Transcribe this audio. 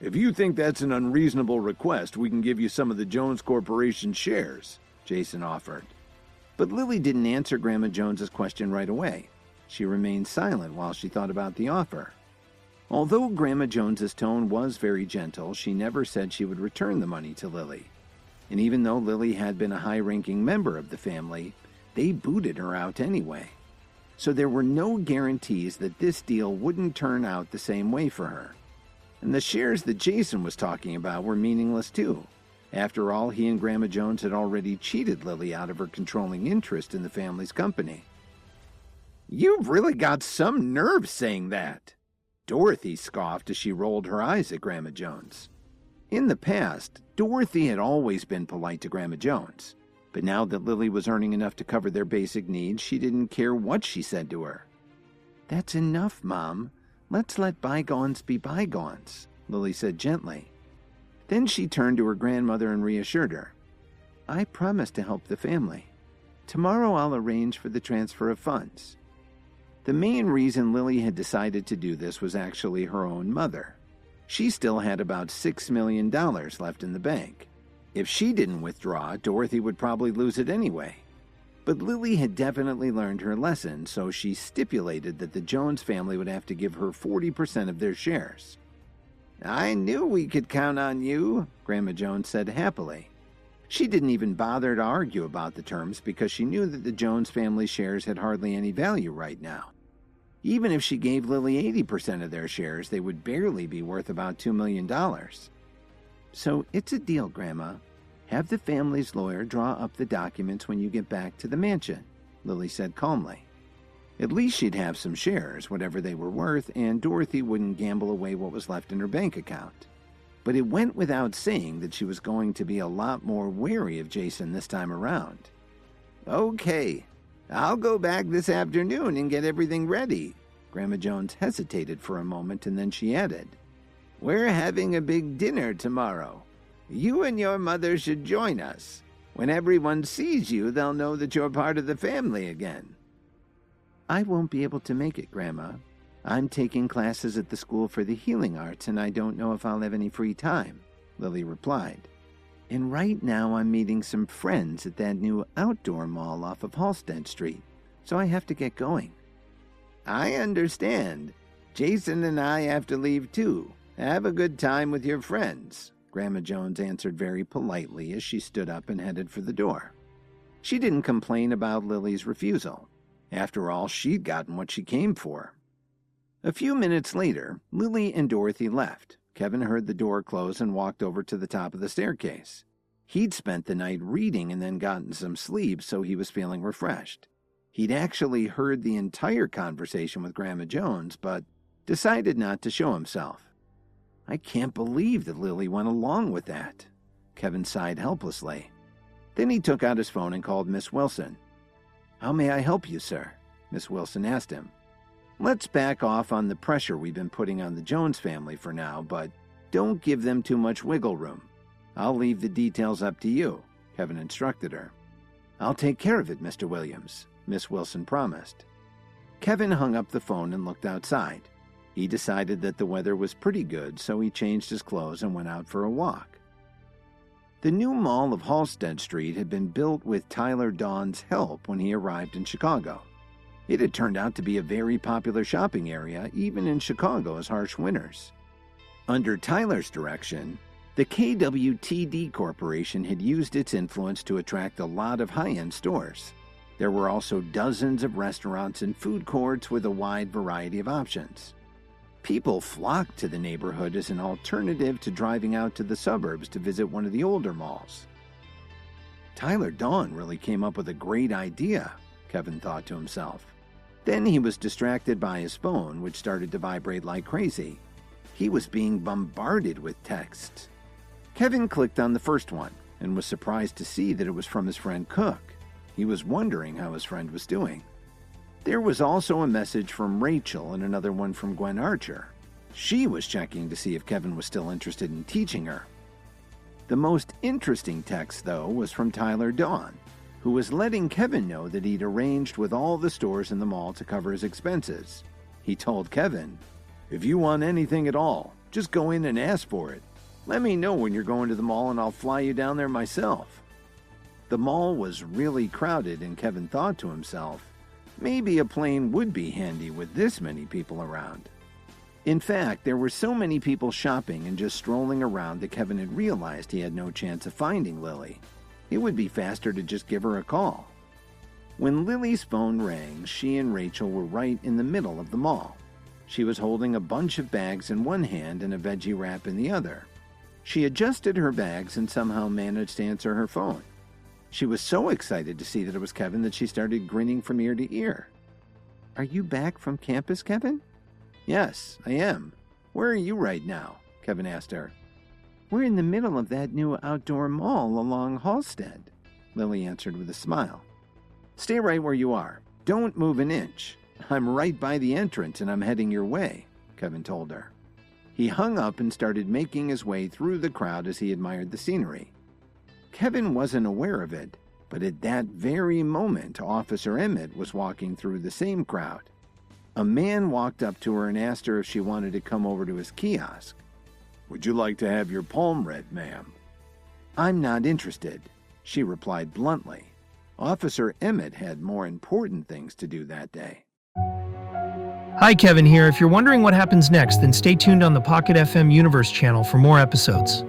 If you think that's an unreasonable request, we can give you some of the Jones Corporation shares, Jason offered. But Lily didn't answer Grandma Jones's question right away. She remained silent while she thought about the offer. Although Grandma Jones's tone was very gentle, she never said she would return the money to Lily. And even though Lily had been a high-ranking member of the family, they booted her out anyway. So there were no guarantees that this deal wouldn't turn out the same way for her. And the shares that Jason was talking about were meaningless too. After all, he and Grandma Jones had already cheated Lily out of her controlling interest in the family's company. "You've really got some nerve saying that," Dorothy scoffed as she rolled her eyes at Grandma Jones. In the past, Dorothy had always been polite to Grandma Jones, but now that Lily was earning enough to cover their basic needs, she didn't care what she said to her. "That's enough, Mom. Let's let bygones be bygones," Lily said gently. Then she turned to her grandmother and reassured her. "I promise to help the family. Tomorrow I'll arrange for the transfer of funds." The main reason Lily had decided to do this was actually her own mother. She still had about $6 million left in the bank. If she didn't withdraw, Dorothy would probably lose it anyway. But Lily had definitely learned her lesson, so she stipulated that the Jones family would have to give her 40% of their shares. "I knew we could count on you," Grandma Jones said happily. She didn't even bother to argue about the terms because she knew that the Jones family shares had hardly any value right now. Even if she gave Lily 80% of their shares, they would barely be worth about $2 million. "So it's a deal, Grandma. Have the family's lawyer draw up the documents when you get back to the mansion," Lily said calmly. At least she'd have some shares, whatever they were worth, and Dorothy wouldn't gamble away what was left in her bank account. But it went without saying that she was going to be a lot more wary of Jason this time around. "Okay, I'll go back this afternoon and get everything ready." Grandma Jones hesitated for a moment and then she added, "We're having a big dinner tomorrow. You and your mother should join us. When everyone sees you, they'll know that you're part of the family again." "I won't be able to make it, Grandma. I'm taking classes at the School for the Healing Arts, and I don't know if I'll have any free time," Lily replied. "And right now I'm meeting some friends at that new outdoor mall off of Halsted Street, so I have to get going." "I understand. Jason and I have to leave too. Have a good time with your friends," Grandma Jones answered very politely as she stood up and headed for the door. She didn't complain about Lily's refusal. After all, she'd gotten what she came for. A few minutes later, Lily and Dorothy left. Kevin heard the door close and walked over to the top of the staircase. He'd spent the night reading and then gotten some sleep, so he was feeling refreshed. He'd actually heard the entire conversation with Grandma Jones, but decided not to show himself. "I can't believe that Lily went along with that," Kevin sighed helplessly. Then he took out his phone and called Miss Wilson. "How may I help you, sir?" Miss Wilson asked him. "Let's back off on the pressure we've been putting on the Jones family for now, but don't give them too much wiggle room. I'll leave the details up to you," Kevin instructed her. "I'll take care of it, Mr. Williams," Miss Wilson promised. Kevin hung up the phone and looked outside. He decided that the weather was pretty good, so he changed his clothes and went out for a walk. The new mall of Halsted Street had been built with Tyler Dawn's help when he arrived in Chicago. It had turned out to be a very popular shopping area, even in Chicago's harsh winters. Under Tyler's direction, the KWTD Corporation had used its influence to attract a lot of high-end stores. There were also dozens of restaurants and food courts with a wide variety of options. People flocked to the neighborhood as an alternative to driving out to the suburbs to visit one of the older malls. Tyler Dawn really came up with a great idea, Kevin thought to himself. Then he was distracted by his phone, which started to vibrate like crazy. He was being bombarded with texts. Kevin clicked on the first one and was surprised to see that it was from his friend Cook. He was wondering how his friend was doing. There was also a message from Rachel and another one from Gwen Archer. She was checking to see if Kevin was still interested in teaching her. The most interesting text, though, was from Tyler Dawn, who was letting Kevin know that he'd arranged with all the stores in the mall to cover his expenses. He told Kevin, "If you want anything at all, Just go in and ask for it. Let me know when you're going to the mall and I'll fly you down there myself." The mall was really crowded, and Kevin thought to himself, maybe a plane would be handy with this many people around. In fact, there were so many people shopping and just strolling around that Kevin had realized he had no chance of finding Lily. It would be faster to just give her a call. When Lily's phone rang, she and Rachel were right in the middle of the mall. She was holding a bunch of bags in one hand and a veggie wrap in the other. She adjusted her bags and somehow managed to answer her phone. She was so excited to see that it was Kevin that she started grinning from ear to ear. "Are you back from campus, Kevin?" "Yes, I am. Where are you right now?" Kevin asked her. "We're in the middle of that new outdoor mall along Halsted," Lily answered with a smile. "Stay right where you are. Don't move an inch. I'm right by the entrance and I'm heading your way," Kevin told her. He hung up and started making his way through the crowd as he admired the scenery. Kevin wasn't aware of it, but at that very moment, Officer Emmett was walking through the same crowd. A man walked up to her and asked her if she wanted to come over to his kiosk. "Would you like to have your palm read, ma'am?" "I'm not interested," she replied bluntly. Officer Emmett had more important things to do that day. Hi, Kevin here. If you're wondering what happens next, then stay tuned on the Pocket FM Universe channel for more episodes.